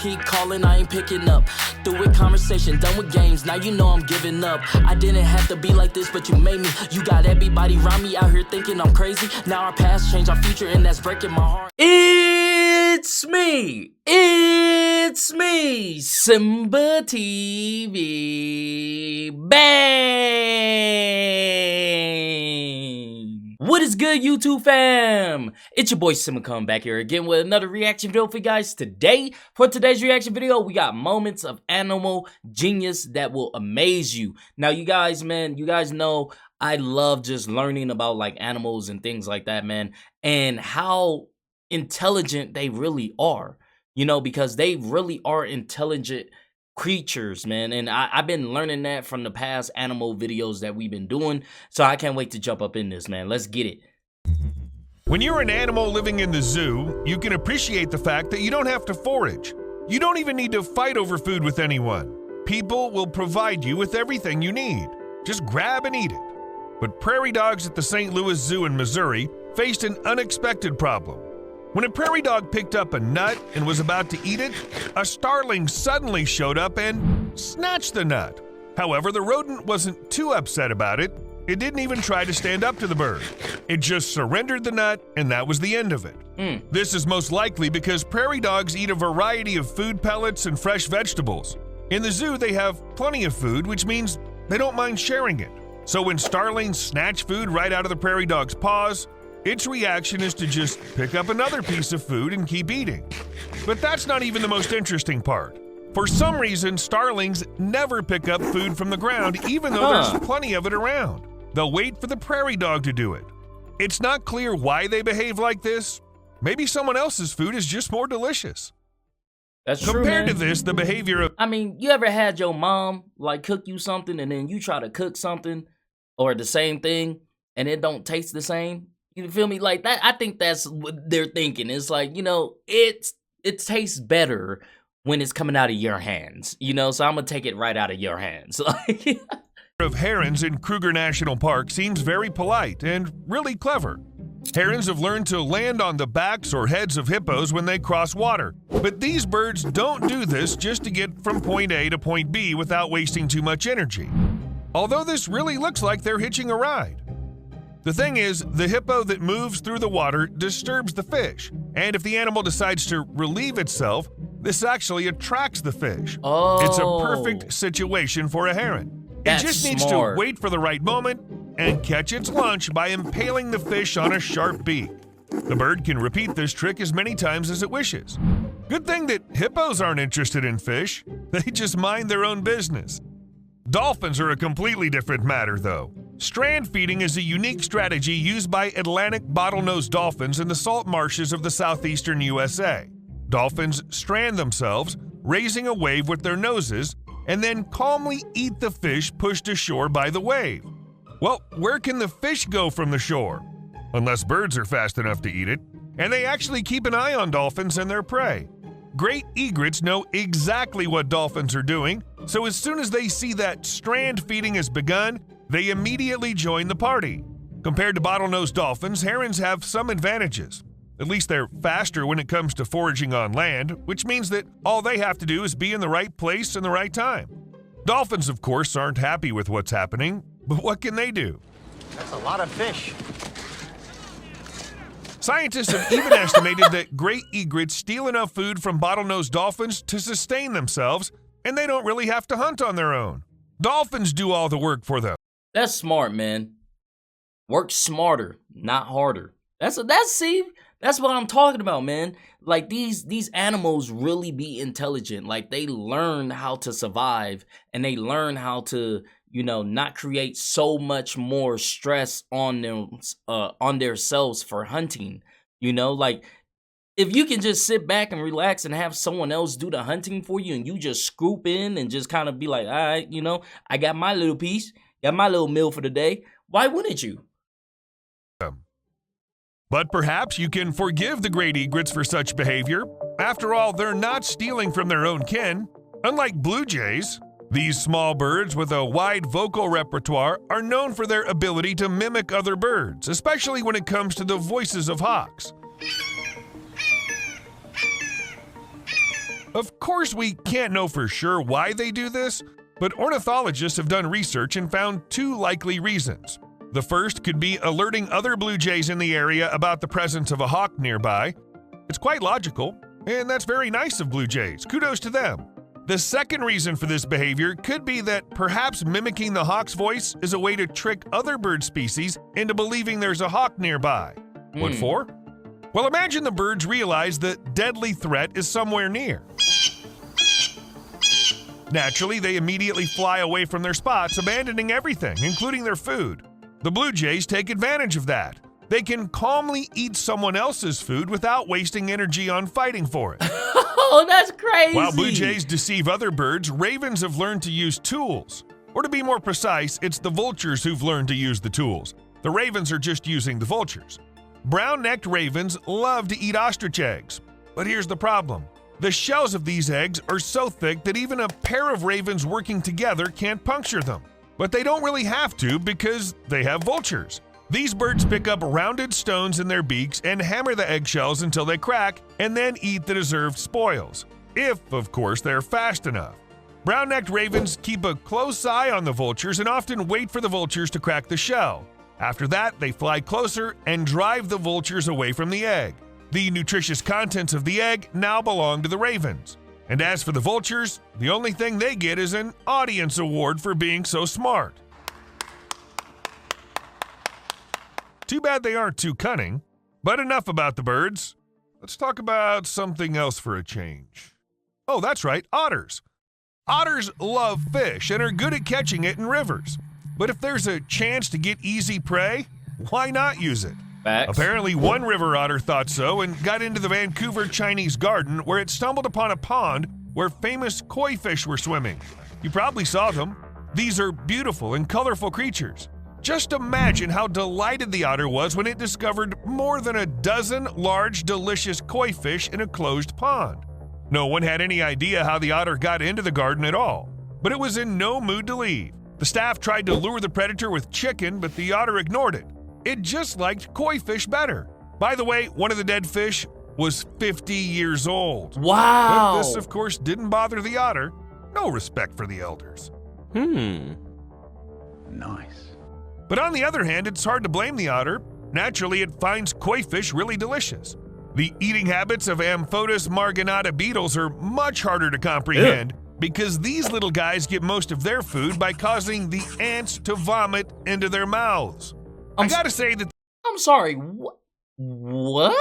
keep calling, I ain't picking up. Through with conversation, done with games, now you know I'm giving up. I didn't have to be like this, but you made me. You got everybody around me out here thinking I'm crazy. Now our past changed our future, and that's breaking my heart. It's me, SimbaTv. Bang! What is good, YouTube fam? It's your boy Simba coming back here again with another reaction video for you guys today. For today's reaction video, we got moments of animal genius that will amaze you. Now, you guys, man, you guys know I love just learning about like animals and things like that, man, and how intelligent they really are, you know, because they really are intelligent creatures, man. And I've been learning that from the past animal videos that we've been doing, so I can't wait to jump up in this, man. Let's get it. When you're an animal living in the zoo, you can appreciate the fact that you don't have to forage. You don't even need to fight over food with anyone. People will provide you with everything you need. Just grab and eat it. But prairie dogs at the St. Louis Zoo in Missouri faced an unexpected problem. When a prairie dog picked up a nut and was about to eat it, a starling suddenly showed up and snatched the nut. However, the rodent wasn't too upset about it. It didn't even try to stand up to the bird. It just surrendered the nut, and that was the end of it. This is most likely because prairie dogs eat a variety of food pellets and fresh vegetables. In the zoo, they have plenty of food, which means they don't mind sharing it. So when starlings snatch food right out of the prairie dog's paws, its reaction is to just pick up another piece of food and keep eating. But that's not even the most interesting part. For some reason, starlings never pick up food from the ground, even though there's plenty of it around. They'll wait for the prairie dog to do it. It's not clear why they behave like this. Maybe someone else's food is just more delicious. That's true, Compared man. to this, the behavior of... I mean, you ever had your mom like cook you something and then you try to cook something or the same thing and it don't taste the same? You feel me? Like that, I think that's what they're thinking. It's like, you know, it tastes better when it's coming out of your hands, you know, so I'm gonna take it right out of your hands. of herons in Kruger National Park seems very polite and really clever. Herons have learned to land on the backs or heads of hippos when they cross water, but these birds don't do this just to get from point A to point B without wasting too much energy. Although this really looks like they're hitching a ride. The thing is, the hippo that moves through the water disturbs the fish, and if the animal decides to relieve itself, this actually attracts the fish. It's a perfect situation for a heron. That's it just needs smart. to wait for the right moment and catch its lunch by impaling the fish on a sharp beak. The bird can repeat this trick as many times as it wishes. Good thing that hippos aren't interested in fish. They just mind their own business. Dolphins are a completely different matter, though. Strand feeding is a unique strategy used by Atlantic bottlenose dolphins in the salt marshes of the southeastern USA. Dolphins strand themselves, raising a wave with their noses, and then calmly eat the fish pushed ashore by the wave. Well, where can the fish go from the shore? Unless birds are fast enough to eat it, and they actually keep an eye on dolphins and their prey. Great egrets know exactly what dolphins are doing, so as soon as they see that strand feeding has begun, they immediately join the party. Compared to bottlenose dolphins, herons have some advantages. At least they're faster when it comes to foraging on land, which means that all they have to do is be in the right place in the right time. Dolphins, of course, aren't happy with what's happening, but what can they do? That's a lot of fish. Scientists have even estimated that great egrets steal enough food from bottlenose dolphins to sustain themselves, and they don't really have to hunt on their own. Dolphins do all the work for them. That's smart, man. Work smarter, not harder. That's what I'm talking about, man. Like these animals really be intelligent. Like they learn how to survive and they learn how to, you know, not create so much more stress on them on themselves for hunting. You know, like if you can just sit back and relax and have someone else do the hunting for you and you just scoop in and just kind of be like, all right, you know, I got my little piece, got my little meal for the day. Why wouldn't you? But perhaps you can forgive the great egrets for such behavior. After all, they're not stealing from their own kin. Unlike blue jays, these small birds with a wide vocal repertoire are known for their ability to mimic other birds, especially when it comes to the voices of hawks. Of course, we can't know for sure why they do this, but ornithologists have done research and found two likely reasons. The first could be alerting other blue jays in the area about the presence of a hawk nearby. It's quite logical, and that's very nice of blue jays. Kudos to them. The second reason for this behavior could be that perhaps mimicking the hawk's voice is a way to trick other bird species into believing there's a hawk nearby. What for? Well, imagine the birds realize the deadly threat is somewhere near. Naturally, they immediately fly away from their spots, abandoning everything, including their food. The blue jays take advantage of that. They can calmly eat someone else's food without wasting energy on fighting for it. Oh, that's crazy. While blue jays deceive other birds, ravens have learned to use tools. Or to be more precise, it's the vultures who've learned to use the tools. The ravens are just using the vultures. Brown-necked ravens love to eat ostrich eggs. But here's the problem. The shells of these eggs are so thick that even a pair of ravens working together can't puncture them. But they don't really have to because they have vultures. These birds pick up rounded stones in their beaks and hammer the eggshells until they crack and then eat the deserved spoils. If, of course, they're fast enough. Brown-necked ravens keep a close eye on the vultures and often wait for the vultures to crack the shell. After that, they fly closer and drive the vultures away from the egg. The nutritious contents of the egg now belong to the ravens. And as for the vultures, the only thing they get is an audience award for being so smart. Too bad they aren't too cunning. But enough about the birds. Let's talk about something else for a change. Oh, that's right, otters. Otters love fish and are good at catching it in rivers. But if there's a chance to get easy prey, why not use it? Facts. Apparently, one river otter thought so and got into the Vancouver Chinese Garden where it stumbled upon a pond where famous koi fish were swimming. You probably saw them. These are beautiful and colorful creatures. Just imagine how delighted the otter was when it discovered more than a dozen large, delicious koi fish in a closed pond. No one had any idea how the otter got into the garden at all, but it was in no mood to leave. The staff tried to lure the predator with chicken, but the otter ignored it. It just liked koi fish better. By the way, one of the dead fish was 50 years old. Wow. But this, of course, didn't bother the otter. No respect for the elders. Nice. But on the other hand, it's hard to blame the otter. Naturally, it finds koi fish really delicious. The eating habits of Amphotis marginata beetles are much harder to comprehend because these little guys get most of their food by causing the ants to vomit into their mouths. I gotta say that I'm sorry, what?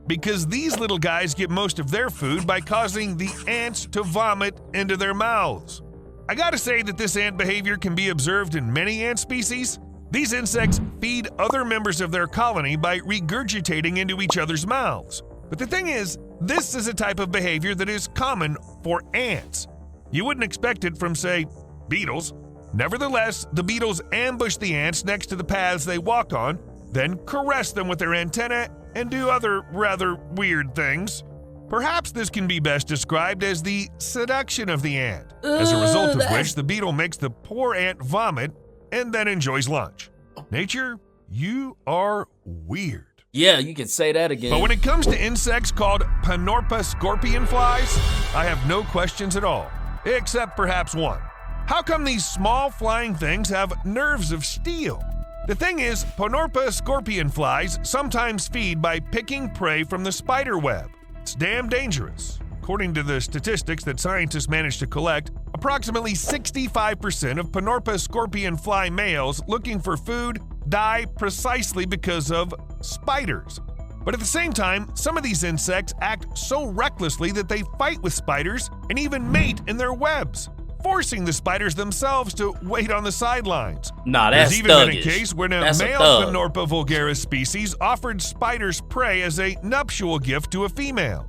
because these little guys get most of their food by causing the ants to vomit into their mouths. I gotta say that this ant behavior can be observed in many ant species. These insects feed other members of their colony by regurgitating into each other's mouths. But the thing is, this is a type of behavior that is common for ants. You wouldn't expect it from, say, beetles. Nevertheless, the beetles ambush the ants next to the paths they walk on, then caress them with their antennae and do other rather weird things. Perhaps this can be best described as the seduction of the ant, as a result of which the beetle makes the poor ant vomit and then enjoys lunch. Nature, you are weird. Yeah, you can say that again. But when it comes to insects called Panorpa scorpion flies, I have no questions at all, except perhaps one. How come these small flying things have nerves of steel? The thing is, Panorpa scorpion flies sometimes feed by picking prey from the spider web. It's damn dangerous. According to the statistics that scientists managed to collect, approximately 65% of Panorpa scorpion fly males looking for food die precisely because of spiders. But at the same time, some of these insects act so recklessly that they fight with spiders and even mate in their webs, forcing the spiders themselves to wait on the sidelines. Nah, that's There's even been a thuggish. case where a That's a male thug. Panorpa vulgaris species offered spiders prey as a nuptial gift to a female.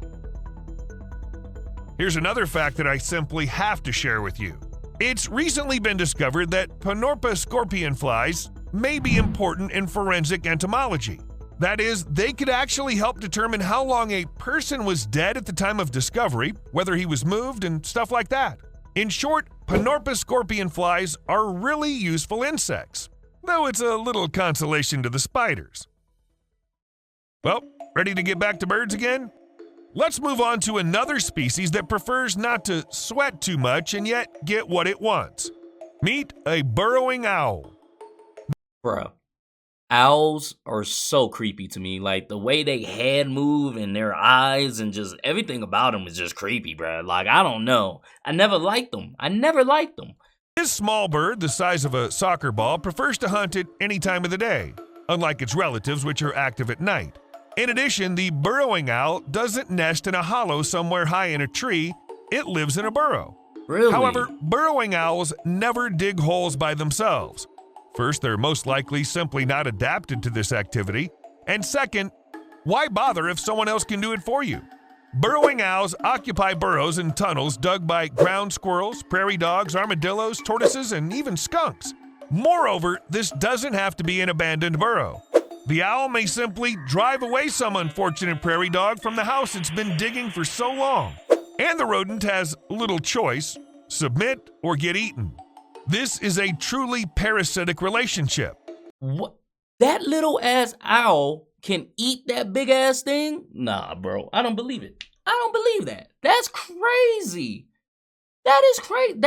Here's another fact that I simply have to share with you. It's recently been discovered that Panorpa scorpion flies may be important in forensic entomology. That is, they could actually help determine how long a person was dead at the time of discovery, whether he was moved, and stuff like that. In short, Panorpa scorpion flies are really useful insects, though it's a little consolation to the spiders. Well, ready to get back to birds again? Let's move on to another species that prefers not to sweat too much and yet get what it wants. Meet a burrowing owl. Bro, owls are so creepy to me. Like the way they head move and their eyes and just everything about them is just creepy, bro. Like, I don't know. I never liked them. This small bird, the size of a soccer ball, prefers to hunt at any time of the day, unlike its relatives, which are active at night. In addition, the burrowing owl doesn't nest in a hollow somewhere high in a tree. It lives in a burrow. Really? However, burrowing owls never dig holes by themselves. First, they're most likely simply not adapted to this activity. And second, why bother if someone else can do it for you? Burrowing owls occupy burrows and tunnels dug by ground squirrels, prairie dogs, armadillos, tortoises, and even skunks. Moreover, this doesn't have to be an abandoned burrow. The owl may simply drive away some unfortunate prairie dog from the house it's been digging for so long. And the rodent has little choice: submit or get eaten. This is a truly parasitic relationship. What? That little ass owl can eat that big ass thing? Nah, bro. I don't believe it. I don't believe that. That's crazy. That is crazy.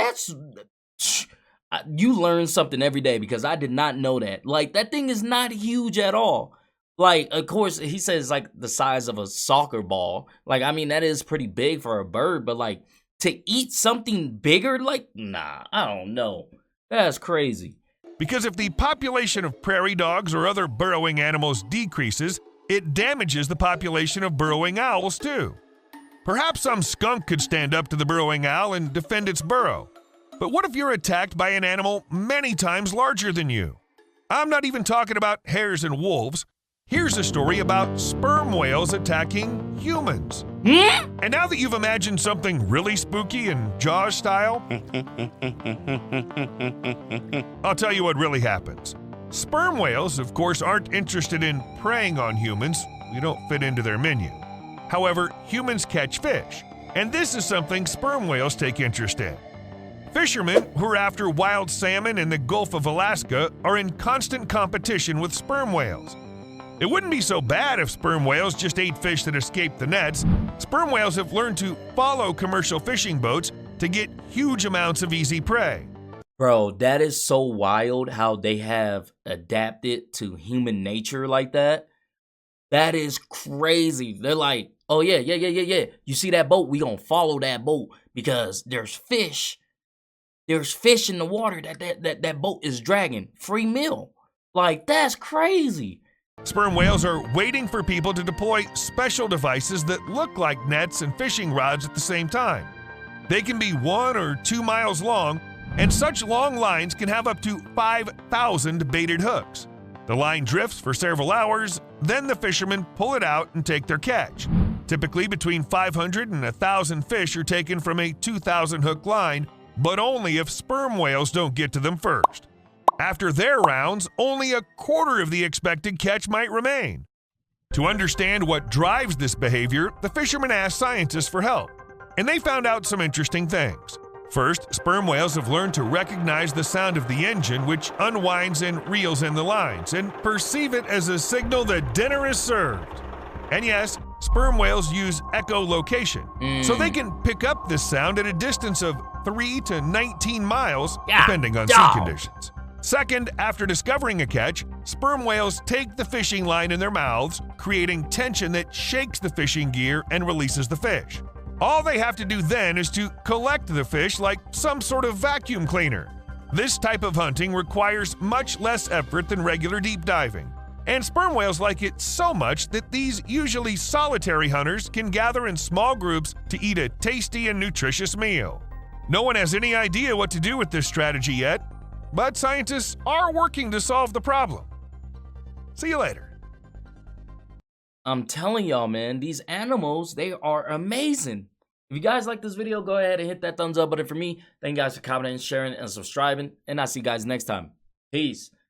You learn something every day because I did not know that. Like, that thing is not huge at all. Like, of course, he says like the size of a soccer ball. Like, I mean, that is pretty big for a bird, but like to eat something bigger, like, nah, I don't know. That's crazy. Because if the population of prairie dogs or other burrowing animals decreases, it damages the population of burrowing owls too. Perhaps some skunk could stand up to the burrowing owl and defend its burrow. But what if you're attacked by an animal many times larger than you? I'm not even talking about hares and wolves. Here's a story about sperm whales attacking humans. And now that you've imagined something really spooky and Jaws style, I'll tell you what really happens. Sperm whales, of course, aren't interested in preying on humans. We don't fit into their menu. However, humans catch fish, and this is something sperm whales take interest in. Fishermen who are after wild salmon in the Gulf of Alaska are in constant competition with sperm whales. It wouldn't be so bad if sperm whales just ate fish that escaped the nets. Sperm whales have learned to follow commercial fishing boats to get huge amounts of easy prey. Bro, that is so wild how they have adapted to human nature like that. That is crazy. They're like, oh yeah. You see that boat? We gonna follow that boat because there's fish. There's fish in the water that boat is dragging. Free meal. Like, that's crazy. Sperm whales are waiting for people to deploy special devices that look like nets and fishing rods at the same time. They can be 1 or 2 miles long, and such long lines can have up to 5,000 baited hooks. The line drifts for several hours, then the fishermen pull it out and take their catch. Typically between 500 and 1,000 fish are taken from a 2,000 hook line, but only if sperm whales don't get to them first. After their rounds, only a quarter of the expected catch might remain. To understand what drives this behavior, the fishermen asked scientists for help, and they found out some interesting things. First, sperm whales have learned to recognize the sound of the engine, which unwinds and reels in the lines, and perceive it as a signal that dinner is served. And yes, sperm whales use echolocation, so they can pick up this sound at a distance of 3 to 19 miles, depending on sea conditions. Second, after discovering a catch, sperm whales take the fishing line in their mouths, creating tension that shakes the fishing gear and releases the fish. All they have to do then is to collect the fish like some sort of vacuum cleaner. This type of hunting requires much less effort than regular deep diving, and sperm whales like it so much that these usually solitary hunters can gather in small groups to eat a tasty and nutritious meal. No one has any idea what to do with this strategy yet, but scientists are working to solve the problem. See you later. I'm telling y'all, man, these animals, they are amazing. If you guys like this video, go ahead and hit that thumbs up button for me. Thank you guys for commenting, sharing, and subscribing. And I'll see you guys next time. Peace.